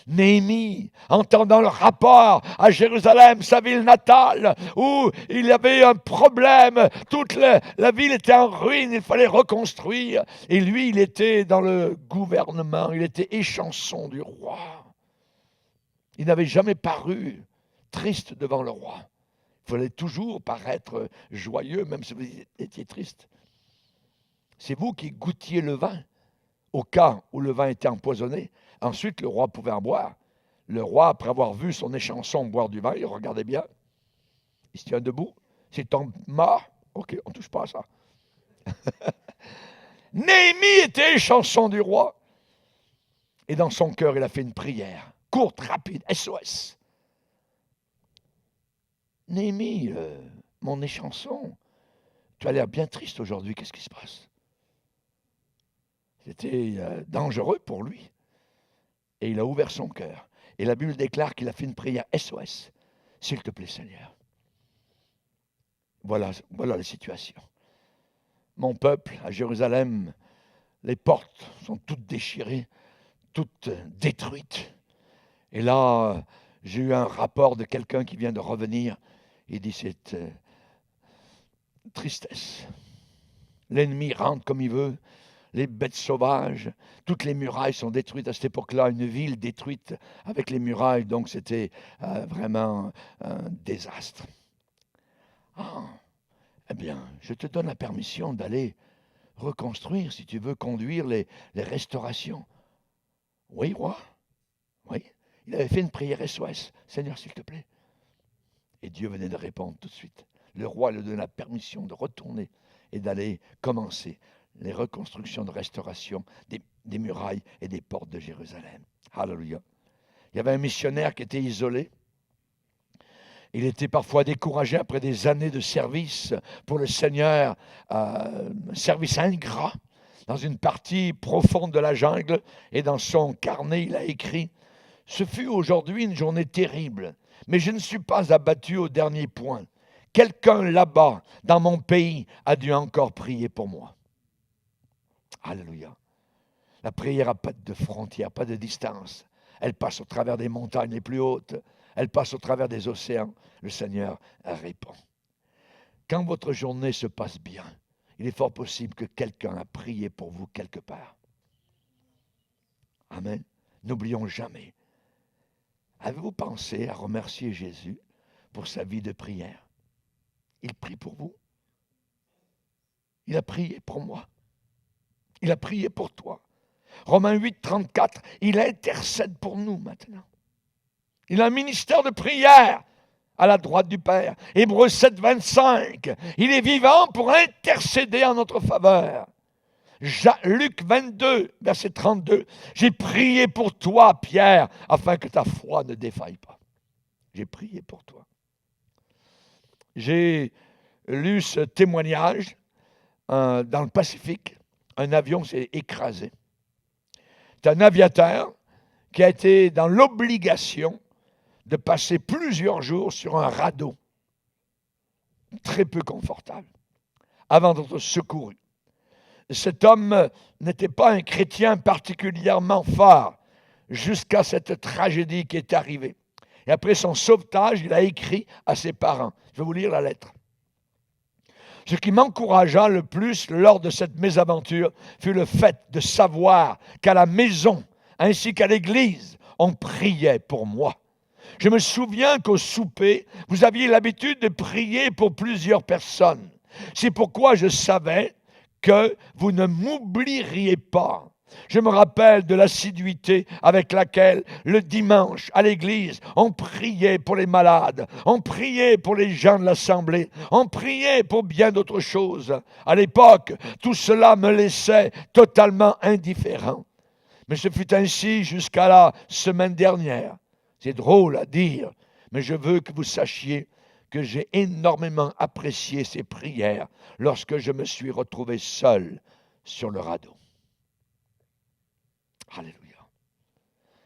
Néhémie, entendant le rapport à Jérusalem, sa ville natale, où il y avait un problème, toute la ville était en ruine, il fallait reconstruire. Et lui, il était dans le gouvernement, il était échanson du roi. Il n'avait jamais paru triste devant le roi. Il fallait toujours paraître joyeux, même si vous étiez triste. C'est vous qui goûtiez le vin, au cas où le vin était empoisonné. Ensuite, le roi pouvait en boire. Le roi, après avoir vu son échanson boire du vin, il regardait bien. Il se tient debout. S'il tombe mort, ok, on ne touche pas à ça. Néhémie était échanson du roi. Et dans son cœur, il a fait une prière, courte, rapide, SOS. Néhémie, mon échanson, tu as l'air bien triste aujourd'hui, qu'est-ce qui se passe? C'était dangereux pour lui. Et il a ouvert son cœur. Et la Bible déclare qu'il a fait une prière SOS. S'il te plaît, Seigneur. Voilà la situation. Mon peuple, à Jérusalem, les portes sont toutes déchirées, toutes détruites. Et là, j'ai eu un rapport de quelqu'un qui vient de revenir. Il dit, c'est tristesse. L'ennemi rentre comme il veut. les bêtes sauvages. Toutes les murailles sont détruites à cette époque-là. Une ville détruite avec les murailles. Donc c'était vraiment un désastre. Ah, eh bien, je te donne la permission d'aller reconstruire, si tu veux, conduire les restaurations. Oui, roi. Oui. Il avait fait une prière SOS. Seigneur, s'il te plaît. Et Dieu venait de répondre tout de suite. Le roi lui donne la permission de retourner et d'aller commencer les reconstructions de restauration des murailles et des portes de Jérusalem. Alléluia. Il y avait un missionnaire qui était isolé. Il était parfois découragé après des années de service pour le Seigneur, un service ingrat, dans une partie profonde de la jungle. Et dans son carnet, il a écrit « Ce fut aujourd'hui une journée terrible, mais je ne suis pas abattu au dernier point. Quelqu'un là-bas, dans mon pays, a dû encore prier pour moi. » Alléluia. La prière n'a pas de frontières, pas de distance. Elle passe au travers des montagnes les plus hautes. Elle passe au travers des océans. Le Seigneur répond. Quand votre journée se passe bien, il est fort possible que quelqu'un a prié pour vous quelque part. Amen. N'oublions jamais. Avez-vous pensé à remercier Jésus pour sa vie de prière? Il prie pour vous. Il a prié pour moi. Il a prié pour toi. Romains 8, 34, il intercède pour nous maintenant. Il a un ministère de prière à la droite du Père. Hébreux 7, 25, il est vivant pour intercéder en notre faveur. Luc 22, verset 32, j'ai prié pour toi, Pierre, afin que ta foi ne défaille pas. J'ai prié pour toi. J'ai lu ce témoignage dans le Pacifique. Un avion s'est écrasé. C'est un aviateur qui a été dans l'obligation de passer plusieurs jours sur un radeau très peu confortable avant d'être secouru. Cet homme n'était pas un chrétien particulièrement fort jusqu'à cette tragédie qui est arrivée. Et après son sauvetage, il a écrit à ses parents. Je vais vous lire la lettre. Ce qui m'encouragea le plus lors de cette mésaventure fut le fait de savoir qu'à la maison ainsi qu'à l'église, on priait pour moi. Je me souviens qu'au souper, vous aviez l'habitude de prier pour plusieurs personnes. C'est pourquoi je savais que vous ne m'oublieriez pas. Je me rappelle de l'assiduité avec laquelle, le dimanche, à l'église, on priait pour les malades, on priait pour les gens de l'assemblée, on priait pour bien d'autres choses. À l'époque, tout cela me laissait totalement indifférent. Mais ce fut ainsi jusqu'à la semaine dernière. C'est drôle à dire, mais je veux que vous sachiez que j'ai énormément apprécié ces prières lorsque je me suis retrouvé seul sur le radeau. Alléluia.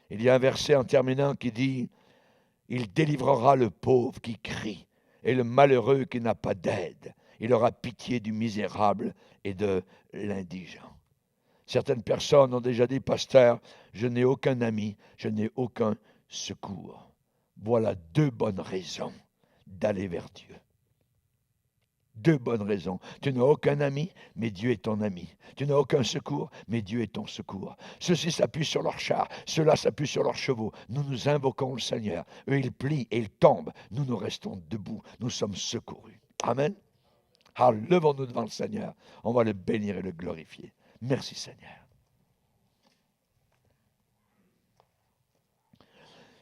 Il y a un verset en terminant qui dit « Il délivrera le pauvre qui crie et le malheureux qui n'a pas d'aide. Il aura pitié du misérable et de l'indigent. » Certaines personnes ont déjà dit « Pasteur, je n'ai aucun ami, je n'ai aucun secours. » Voilà 2 bonnes raisons d'aller vers Dieu. 2 bonnes raisons. Tu n'as aucun ami, mais Dieu est ton ami. Tu n'as aucun secours, mais Dieu est ton secours. Ceux-ci s'appuient sur leurs chars, ceux-là s'appuient sur leurs chevaux. Nous nous invoquons le Seigneur. Eux, ils plient et ils tombent. Nous, nous restons debout. Nous sommes secourus. Amen. Alors, levons-nous devant le Seigneur. On va le bénir et le glorifier. Merci, Seigneur.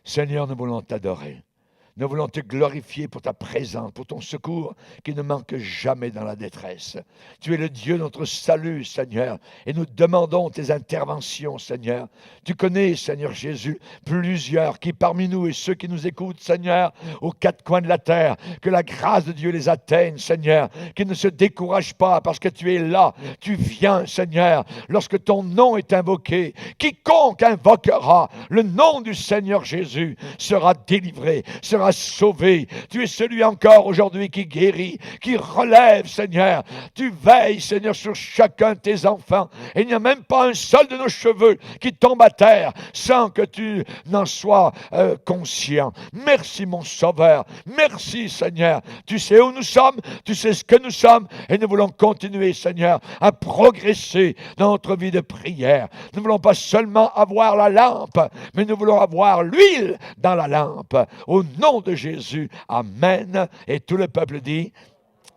Seigneur, nous voulons t'adorer. Nous voulons te glorifier pour ta présence, pour ton secours qui ne manque jamais dans la détresse. Tu es le Dieu de notre salut, Seigneur, et nous demandons tes interventions, Seigneur. Tu connais, Seigneur Jésus, plusieurs qui parmi nous et ceux qui nous écoutent, Seigneur, aux 4 coins de la terre, que la grâce de Dieu les atteigne, Seigneur, qu'ils ne se découragent pas parce que tu es là, tu viens, Seigneur, lorsque ton nom est invoqué. Quiconque invoquera le nom du Seigneur Jésus sera délivré, sera à sauver. Tu es celui encore aujourd'hui qui guérit, qui relève, Seigneur. Tu veilles, Seigneur, sur chacun de tes enfants. Et il n'y a même pas un seul de nos cheveux qui tombe à terre sans que tu n'en sois conscient. Merci, mon Sauveur. Merci, Seigneur. Tu sais où nous sommes, tu sais ce que nous sommes, et nous voulons continuer, Seigneur, à progresser dans notre vie de prière. Nous ne voulons pas seulement avoir la lampe, mais nous voulons avoir l'huile dans la lampe. Au nom de Jésus, amen. Et tout le peuple dit,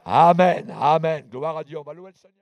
amen, amen. Gloire à Dieu, on va louer le Seigneur.